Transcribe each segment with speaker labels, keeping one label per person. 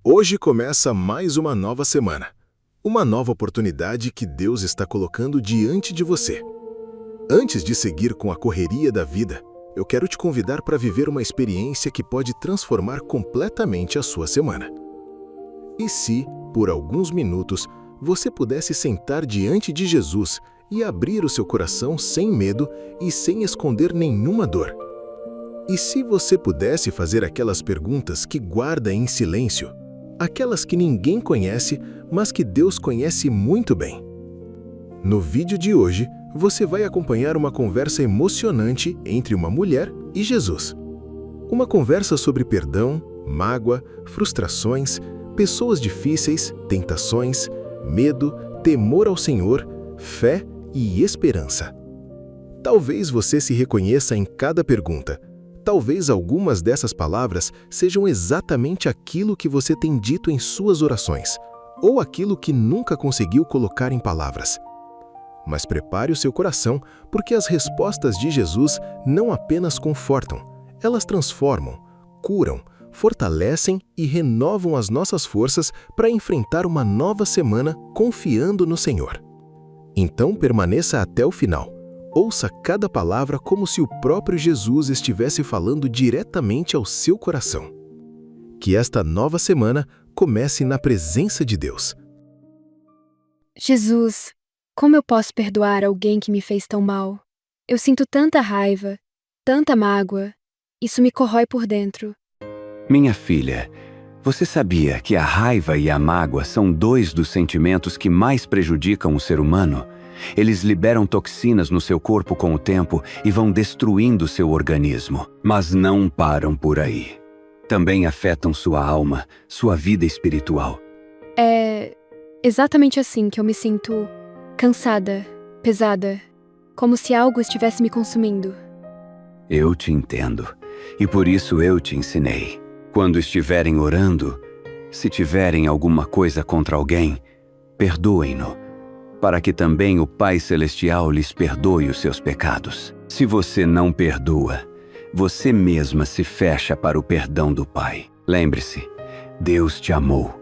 Speaker 1: Hoje começa mais uma nova semana. Uma nova oportunidade que Deus está colocando diante de você. Antes de seguir com a correria da vida, eu quero te convidar para viver uma experiência que pode transformar completamente a sua semana. E se, por alguns minutos, você pudesse sentar diante de Jesus e abrir o seu coração sem medo e sem esconder nenhuma dor? E se você pudesse fazer aquelas perguntas que guarda em silêncio, aquelas que ninguém conhece, mas que Deus conhece muito bem? No vídeo de hoje, você vai acompanhar uma conversa emocionante entre uma mulher e Jesus. Uma conversa sobre perdão, mágoa, frustrações, pessoas difíceis, tentações, medo, temor ao Senhor, fé e esperança. Talvez você se reconheça em cada pergunta. Talvez algumas dessas palavras sejam exatamente aquilo que você tem dito em suas orações, ou aquilo que nunca conseguiu colocar em palavras. Mas prepare o seu coração, porque as respostas de Jesus não apenas confortam, elas transformam, curam, fortalecem e renovam as nossas forças para enfrentar uma nova semana confiando no Senhor. Então permaneça até o final. Ouça cada palavra como se o próprio Jesus estivesse falando diretamente ao seu coração. Que esta nova semana comece na presença de Deus.
Speaker 2: Jesus, como eu posso perdoar alguém que me fez tão mal? Eu sinto tanta raiva, tanta mágoa. Isso me corrói por dentro.
Speaker 3: Minha filha, você sabia que a raiva e a mágoa são dois dos sentimentos que mais prejudicam o ser humano? Eles liberam toxinas no seu corpo com o tempo e vão destruindo seu organismo. Mas não param por aí. Também afetam sua alma, sua vida espiritual.
Speaker 2: É exatamente assim que eu me sinto cansada, pesada, como se algo estivesse me consumindo.
Speaker 3: Eu te entendo. E por isso eu te ensinei. Quando estiverem orando, se tiverem alguma coisa contra alguém, perdoem-no, para que também o Pai Celestial lhes perdoe os seus pecados. Se você não perdoa, você mesma se fecha para o perdão do Pai. Lembre-se, Deus te amou,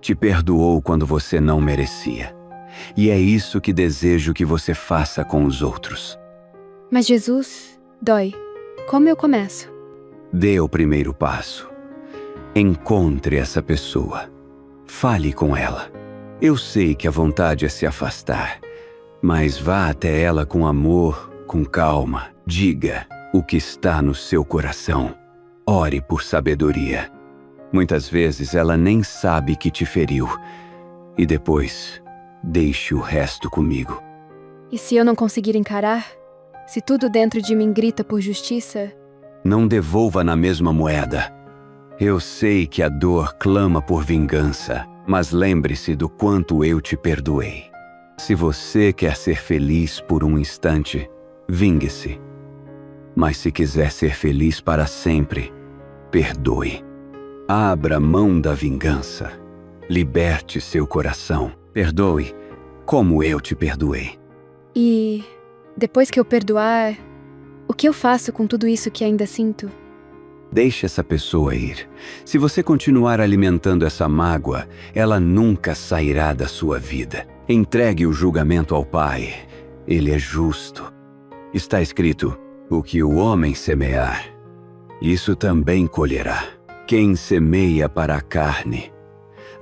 Speaker 3: te perdoou quando você não merecia. E é isso que desejo que você faça com os outros.
Speaker 2: Mas Jesus, dói. Como eu começo?
Speaker 3: Dê o primeiro passo. Encontre essa pessoa. Fale com ela. Eu sei que a vontade é se afastar, mas vá até ela com amor, com calma. Diga o que está no seu coração. Ore por sabedoria. Muitas vezes ela nem sabe que te feriu. E depois, deixe o resto comigo.
Speaker 2: E se eu não conseguir encarar? Se tudo dentro de mim grita por justiça?
Speaker 3: Não devolva na mesma moeda. Eu sei que a dor clama por vingança. Mas lembre-se do quanto eu te perdoei. Se você quer ser feliz por um instante, vingue-se. Mas se quiser ser feliz para sempre, perdoe. Abra mão da vingança. Liberte seu coração. Perdoe como eu te perdoei.
Speaker 2: E depois que eu perdoar, o que eu faço com tudo isso que ainda sinto?
Speaker 3: Deixe essa pessoa ir. Se você continuar alimentando essa mágoa, ela nunca sairá da sua vida. Entregue o julgamento ao Pai. Ele é justo. Está escrito: o que o homem semear, isso também colherá. Quem semeia para a carne,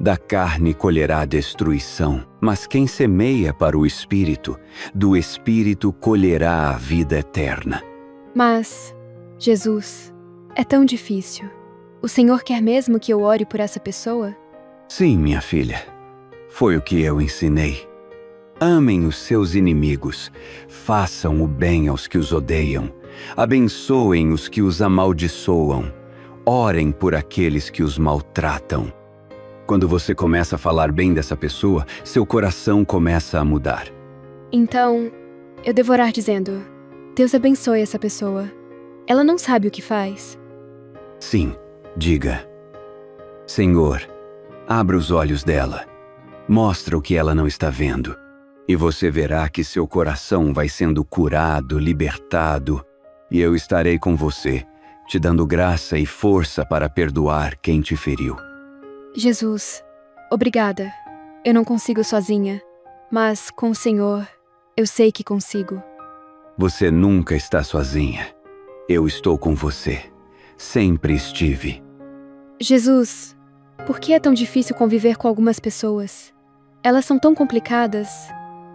Speaker 3: da carne colherá destruição. Mas quem semeia para o Espírito, do Espírito colherá a vida eterna.
Speaker 2: Mas, Jesus, é tão difícil. O Senhor quer mesmo que eu ore por essa pessoa?
Speaker 3: Sim, minha filha. Foi o que eu ensinei. Amem os seus inimigos. Façam o bem aos que os odeiam. Abençoem os que os amaldiçoam. Orem por aqueles que os maltratam. Quando você começa a falar bem dessa pessoa, seu coração começa a mudar.
Speaker 2: Então, eu devo orar dizendo: Deus abençoe essa pessoa. Ela não sabe o que faz.
Speaker 3: Sim, diga: Senhor, abra os olhos dela. Mostra o que ela não está vendo. E você verá que seu coração vai sendo curado, libertado. E eu estarei com você, te dando graça e força para perdoar quem te feriu.
Speaker 2: Jesus, obrigada. Eu não consigo sozinha, mas com o Senhor, eu sei que consigo.
Speaker 3: Você nunca está sozinha. Eu estou com você. Sempre estive.
Speaker 2: Jesus, por que é tão difícil conviver com algumas pessoas? Elas são tão complicadas.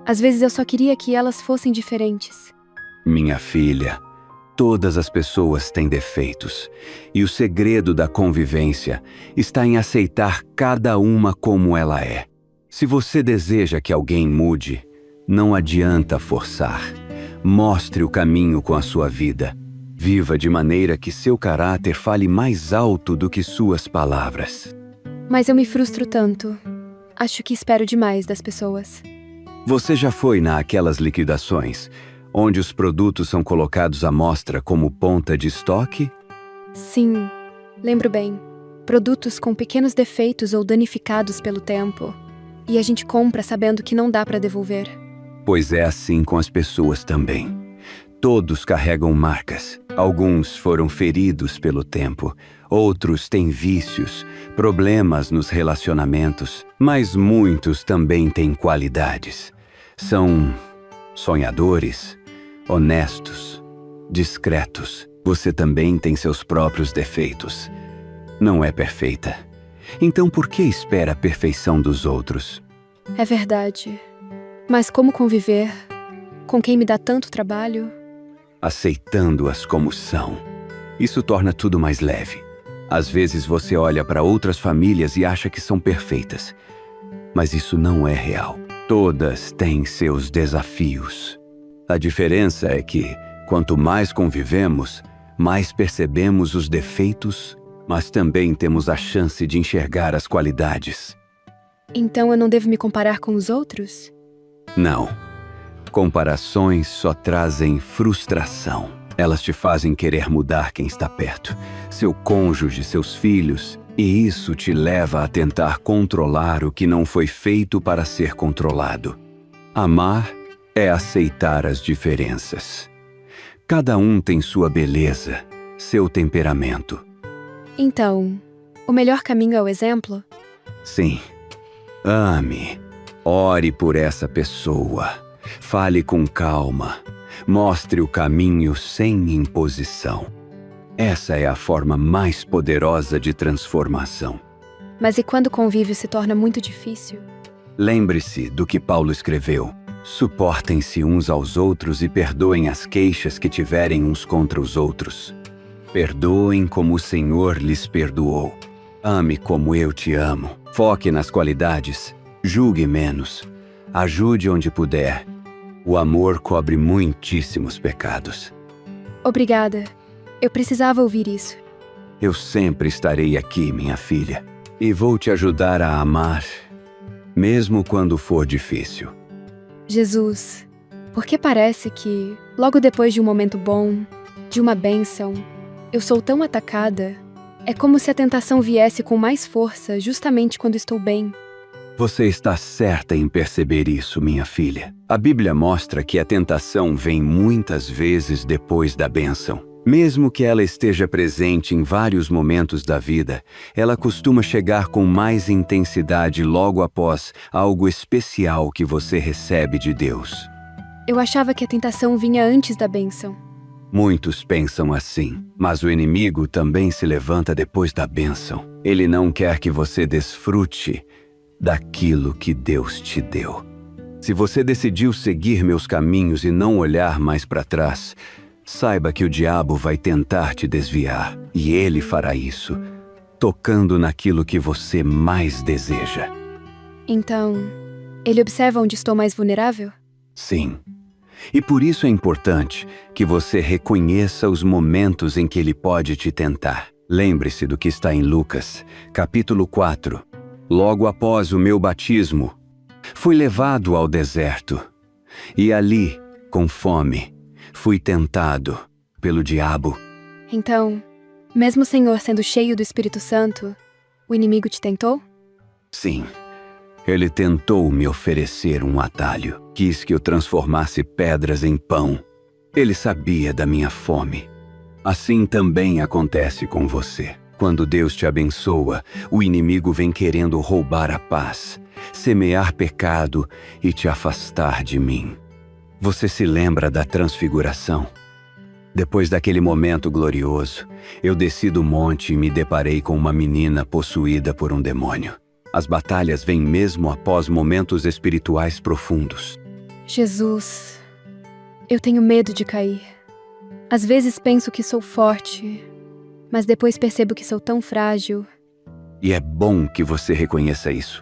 Speaker 2: Às vezes eu só queria que elas fossem diferentes.
Speaker 3: Minha filha, todas as pessoas têm defeitos, e o segredo da convivência está em aceitar cada uma como ela é. Se você deseja que alguém mude, não adianta forçar. Mostre o caminho com a sua vida. Viva de maneira que seu caráter fale mais alto do que suas palavras.
Speaker 2: Mas eu me frustro tanto. Acho que espero demais das pessoas.
Speaker 3: Você já foi naquelas liquidações, onde os produtos são colocados à mostra como ponta de estoque?
Speaker 2: Sim, lembro bem. Produtos com pequenos defeitos ou danificados pelo tempo. E a gente compra sabendo que não dá para devolver.
Speaker 3: Pois é assim com as pessoas também. Todos carregam marcas. Alguns foram feridos pelo tempo. Outros têm vícios, problemas nos relacionamentos. Mas muitos também têm qualidades. São sonhadores, honestos, discretos. Você também tem seus próprios defeitos. Não é perfeita. Então por que espera a perfeição dos outros?
Speaker 2: É verdade. Mas como conviver com quem me dá tanto trabalho?
Speaker 3: Aceitando-as como são. Isso torna tudo mais leve. Às vezes você olha para outras famílias e acha que são perfeitas. Mas isso não é real. Todas têm seus desafios. A diferença é que, quanto mais convivemos, mais percebemos os defeitos, mas também temos a chance de enxergar as qualidades.
Speaker 2: Então eu não devo me comparar com os outros?
Speaker 3: Não. Comparações só trazem frustração. Elas te fazem querer mudar quem está perto, seu cônjuge, seus filhos, e isso te leva a tentar controlar o que não foi feito para ser controlado. Amar é aceitar as diferenças. Cada um tem sua beleza, seu temperamento.
Speaker 2: Então, o melhor caminho é o exemplo?
Speaker 3: Sim. Ame. Ore por essa pessoa. Fale com calma. Mostre o caminho sem imposição. Essa é a forma mais poderosa de transformação.
Speaker 2: Mas e quando o convívio se torna muito difícil?
Speaker 3: Lembre-se do que Paulo escreveu. Suportem-se uns aos outros e perdoem as queixas que tiverem uns contra os outros. Perdoem como o Senhor lhes perdoou. Ame como eu te amo. Foque nas qualidades. Julgue menos. Ajude onde puder. O amor cobre muitíssimos pecados.
Speaker 2: Obrigada. Eu precisava ouvir isso.
Speaker 3: Eu sempre estarei aqui, minha filha. E vou te ajudar a amar, mesmo quando for difícil.
Speaker 2: Jesus, porque parece que, logo depois de um momento bom, de uma bênção, eu sou tão atacada. É como se a tentação viesse com mais força justamente quando estou bem.
Speaker 3: Você está certa em perceber isso, minha filha. A Bíblia mostra que a tentação vem muitas vezes depois da bênção. Mesmo que ela esteja presente em vários momentos da vida, ela costuma chegar com mais intensidade logo após algo especial que você recebe de Deus.
Speaker 2: Eu achava que a tentação vinha antes da bênção.
Speaker 3: Muitos pensam assim, mas o inimigo também se levanta depois da bênção. Ele não quer que você desfrute daquilo que Deus te deu. Se você decidiu seguir meus caminhos e não olhar mais para trás, saiba que o diabo vai tentar te desviar, e ele fará isso, tocando naquilo que você mais deseja.
Speaker 2: Então, ele observa onde estou mais vulnerável?
Speaker 3: Sim. E por isso é importante que você reconheça os momentos em que ele pode te tentar. Lembre-se do que está em Lucas, capítulo 4. Logo após o meu batismo, fui levado ao deserto, e ali, com fome, fui tentado pelo diabo.
Speaker 2: Então, mesmo o Senhor sendo cheio do Espírito Santo, o inimigo te tentou?
Speaker 3: Sim, ele tentou me oferecer um atalho. Quis que eu transformasse pedras em pão. Ele sabia da minha fome. Assim também acontece com você. Quando Deus te abençoa, o inimigo vem querendo roubar a paz, semear pecado e te afastar de mim. Você se lembra da transfiguração? Depois daquele momento glorioso, eu desci do monte e me deparei com uma menina possuída por um demônio. As batalhas vêm mesmo após momentos espirituais profundos.
Speaker 2: Jesus, eu tenho medo de cair. Às vezes penso que sou forte, mas depois percebo que sou tão frágil.
Speaker 3: E é bom que você reconheça isso.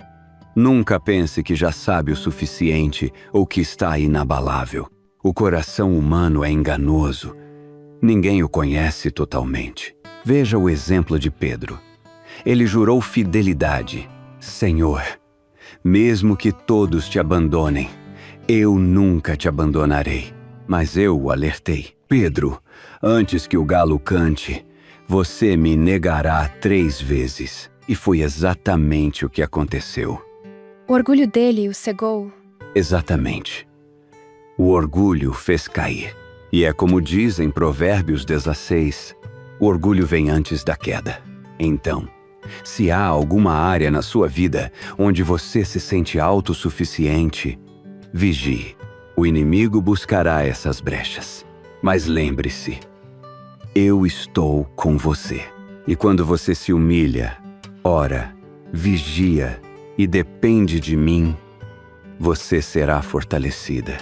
Speaker 3: Nunca pense que já sabe o suficiente ou que está inabalável. O coração humano é enganoso. Ninguém o conhece totalmente. Veja o exemplo de Pedro. Ele jurou fidelidade. Senhor, mesmo que todos te abandonem, eu nunca te abandonarei. Mas eu o alertei. Pedro, antes que o galo cante, você me negará 3 vezes. E foi exatamente o que aconteceu.
Speaker 2: O orgulho dele o cegou.
Speaker 3: Exatamente. O orgulho fez cair. E é como diz em Provérbios 16, o orgulho vem antes da queda. Então, se há alguma área na sua vida onde você se sente autossuficiente, vigie. O inimigo buscará essas brechas. Mas lembre-se, eu estou com você. E quando você se humilha, ora, vigia e depende de mim, você será fortalecida.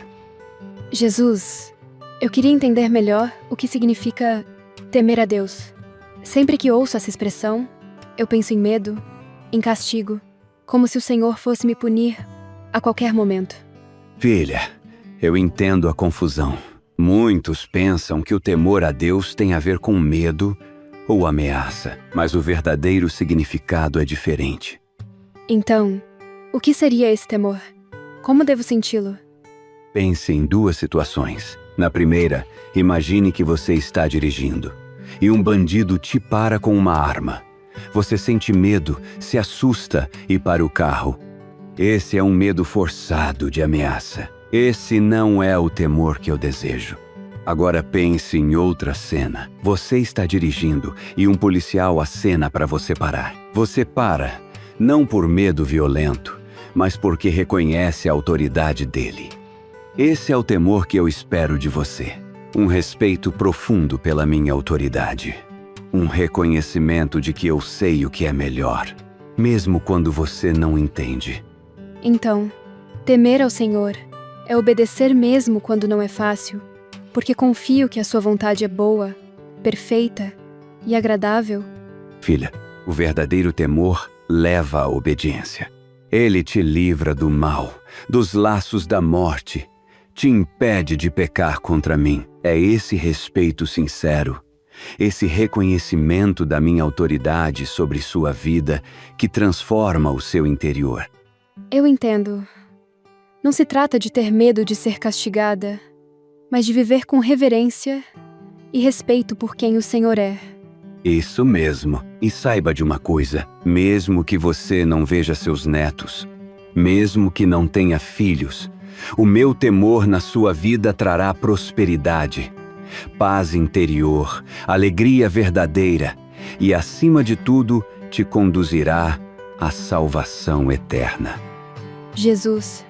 Speaker 2: Jesus, eu queria entender melhor o que significa temer a Deus. Sempre que ouço essa expressão, eu penso em medo, em castigo, como se o Senhor fosse me punir a qualquer momento.
Speaker 3: Filha, eu entendo a confusão. Muitos pensam que o temor a Deus tem a ver com medo ou ameaça, mas o verdadeiro significado é diferente.
Speaker 2: Então, o que seria esse temor? Como devo senti-lo?
Speaker 3: Pense em 2 situações. Na primeira, imagine que você está dirigindo e um bandido te para com uma arma. Você sente medo, se assusta e para o carro. Esse é um medo forçado de ameaça. Esse não é o temor que eu desejo. Agora pense em outra cena. Você está dirigindo e um policial acena para você parar. Você para, não por medo violento, mas porque reconhece a autoridade dele. Esse é o temor que eu espero de você. Um respeito profundo pela minha autoridade. Um reconhecimento de que eu sei o que é melhor, mesmo quando você não entende.
Speaker 2: Então, temer ao Senhor é obedecer mesmo quando não é fácil, porque confio que a sua vontade é boa, perfeita e agradável.
Speaker 3: Filha, o verdadeiro temor leva à obediência. Ele te livra do mal, dos laços da morte, te impede de pecar contra mim. É esse respeito sincero, esse reconhecimento da minha autoridade sobre sua vida que transforma o seu interior.
Speaker 2: Eu entendo. Não se trata de ter medo de ser castigada, mas de viver com reverência e respeito por quem o Senhor é.
Speaker 3: Isso mesmo. E saiba de uma coisa, mesmo que você não veja seus netos, mesmo que não tenha filhos, o meu temor na sua vida trará prosperidade, paz interior, alegria verdadeira e, acima de tudo, te conduzirá à salvação eterna.
Speaker 2: Jesus,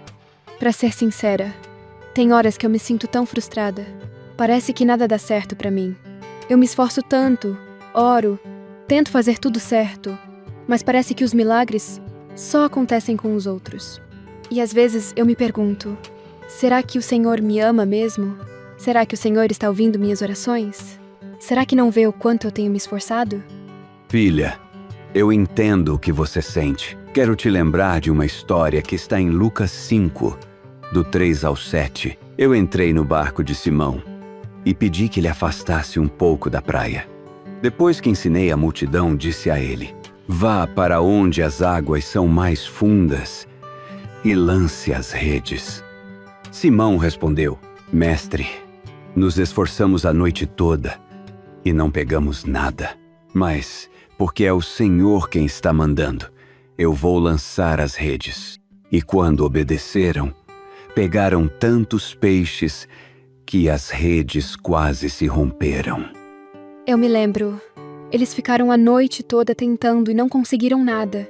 Speaker 2: para ser sincera, tem horas que eu me sinto tão frustrada. Parece que nada dá certo para mim. Eu me esforço tanto, oro, tento fazer tudo certo, mas parece que os milagres só acontecem com os outros. E às vezes eu me pergunto, será que o Senhor me ama mesmo? Será que o Senhor está ouvindo minhas orações? Será que não vê o quanto eu tenho me esforçado?
Speaker 3: Filha, eu entendo o que você sente. Quero te lembrar de uma história que está em Lucas 5, do 3 ao 7. Eu entrei no barco de Simão e pedi que ele afastasse um pouco da praia. Depois que ensinei a multidão, disse a ele: vá para onde as águas são mais fundas e lance as redes. Simão respondeu: mestre, nos esforçamos a noite toda e não pegamos nada. Mas, porque é o Senhor quem está mandando, eu vou lançar as redes. E quando obedeceram, pegaram tantos peixes que as redes quase se romperam.
Speaker 2: Eu me lembro. Eles ficaram a noite toda tentando e não conseguiram nada.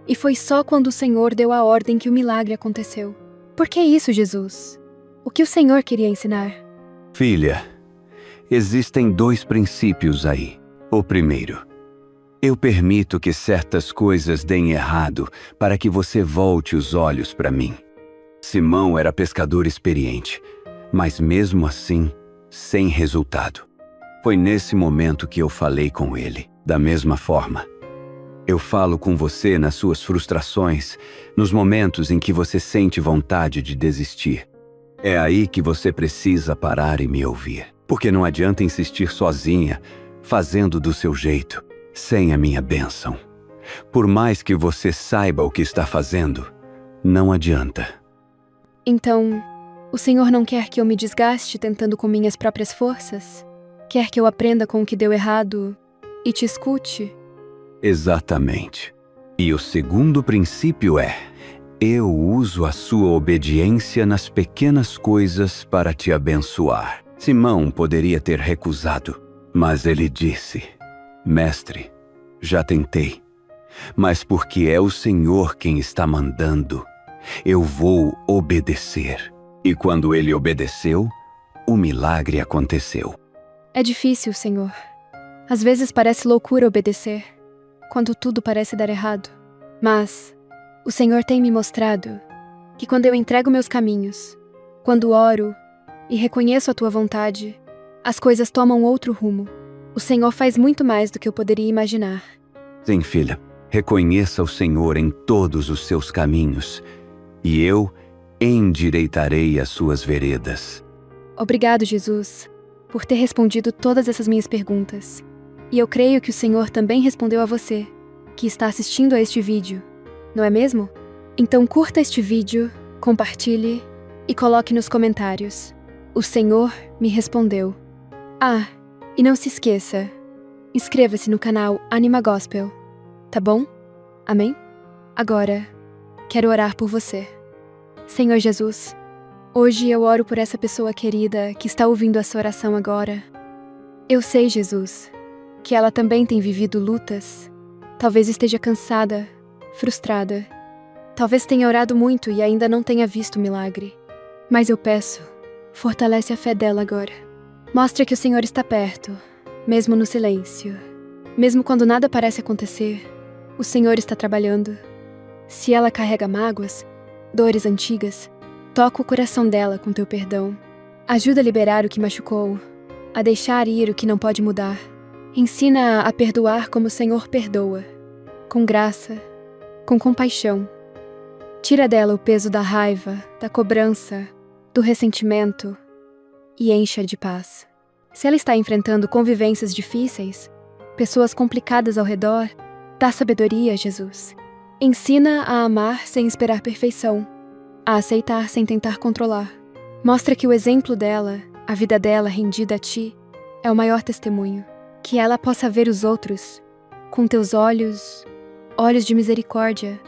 Speaker 2: E foi só quando o Senhor deu a ordem que o milagre aconteceu. Por que isso, Jesus? O que o Senhor queria ensinar?
Speaker 3: Filha, existem 2 princípios aí. O primeiro, eu permito que certas coisas deem errado para que você volte os olhos para mim. Simão era pescador experiente, mas mesmo assim, sem resultado. Foi nesse momento que eu falei com ele. Da mesma forma, eu falo com você nas suas frustrações, nos momentos em que você sente vontade de desistir. É aí que você precisa parar e me ouvir. Porque não adianta insistir sozinha, fazendo do seu jeito, sem a minha bênção. Por mais que você saiba o que está fazendo, não adianta.
Speaker 2: Então, o Senhor não quer que eu me desgaste tentando com minhas próprias forças? Quer que eu aprenda com o que deu errado e te escute?
Speaker 3: Exatamente. E o segundo princípio é: eu uso a sua obediência nas pequenas coisas para te abençoar. Simão poderia ter recusado, mas ele disse: Mestre, já tentei, mas porque é o Senhor quem está mandando, eu vou obedecer. E quando ele obedeceu, o milagre aconteceu.
Speaker 2: É difícil, Senhor. Às vezes parece loucura obedecer, quando tudo parece dar errado. Mas o Senhor tem me mostrado que quando eu entrego meus caminhos, quando oro e reconheço a tua vontade, as coisas tomam outro rumo. O Senhor faz muito mais do que eu poderia imaginar.
Speaker 3: Sim, filha, reconheça o Senhor em todos os seus caminhos, e eu endireitarei as suas veredas.
Speaker 2: Obrigado, Jesus, por ter respondido todas essas minhas perguntas. E eu creio que o Senhor também respondeu a você, que está assistindo a este vídeo, não é mesmo? Então curta este vídeo, compartilhe e coloque nos comentários: o Senhor me respondeu. Ah, e não se esqueça, inscreva-se no canal Anima Gospel, tá bom? Amém? Agora, quero orar por você. Senhor Jesus, hoje eu oro por essa pessoa querida que está ouvindo essa oração agora. Eu sei, Jesus, que ela também tem vivido lutas. Talvez esteja cansada, frustrada. Talvez tenha orado muito e ainda não tenha visto o milagre. Mas eu peço, fortalece a fé dela agora. Mostra que o Senhor está perto, mesmo no silêncio. Mesmo quando nada parece acontecer, o Senhor está trabalhando. Se ela carrega mágoas, dores antigas, toca o coração dela com teu perdão. Ajuda a liberar o que machucou, a deixar ir o que não pode mudar. Ensina-a a perdoar como o Senhor perdoa, com graça, com compaixão. Tira dela o peso da raiva, da cobrança, do ressentimento e encha de paz. Se ela está enfrentando convivências difíceis, pessoas complicadas ao redor, dá sabedoria, Jesus. Ensina a amar sem esperar perfeição, a aceitar sem tentar controlar. Mostra que o exemplo dela, a vida dela rendida a ti, é o maior testemunho. Que ela possa ver os outros com teus olhos, olhos de misericórdia.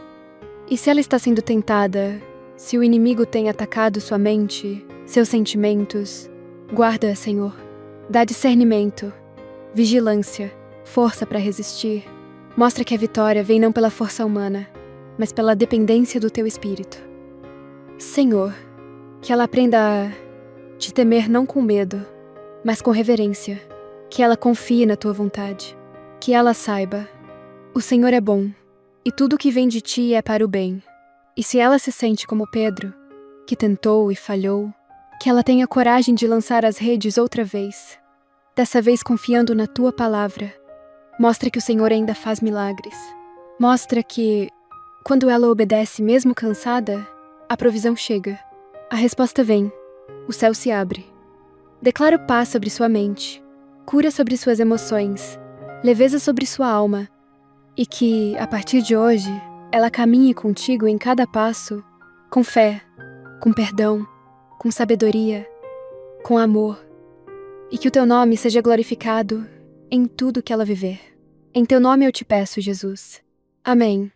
Speaker 2: E se ela está sendo tentada, se o inimigo tem atacado sua mente, seus sentimentos, guarda, Senhor. Dá discernimento, vigilância, força para resistir. Mostra que a vitória vem não pela força humana, mas pela dependência do teu espírito. Senhor, que ela aprenda a te temer não com medo, mas com reverência. Que ela confie na tua vontade. Que ela saiba, o Senhor é bom, e tudo que vem de ti é para o bem. E se ela se sente como Pedro, que tentou e falhou, que ela tenha coragem de lançar as redes outra vez, dessa vez confiando na tua palavra. Mostra que o Senhor ainda faz milagres. Mostra que, quando ela obedece mesmo cansada, a provisão chega. A resposta vem, o céu se abre. Declaro paz sobre sua mente, cura sobre suas emoções, leveza sobre sua alma, e que, a partir de hoje, ela caminhe contigo em cada passo, com fé, com perdão, com sabedoria, com amor, e que o teu nome seja glorificado em tudo que ela viver. Em teu nome eu te peço, Jesus. Amém.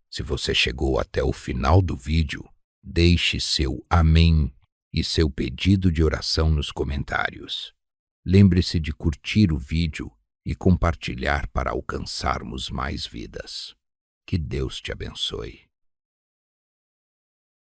Speaker 4: Se você chegou até o final do vídeo, deixe seu amém e seu pedido de oração nos comentários. Lembre-se de curtir o vídeo e compartilhar para alcançarmos mais vidas. Que Deus te abençoe.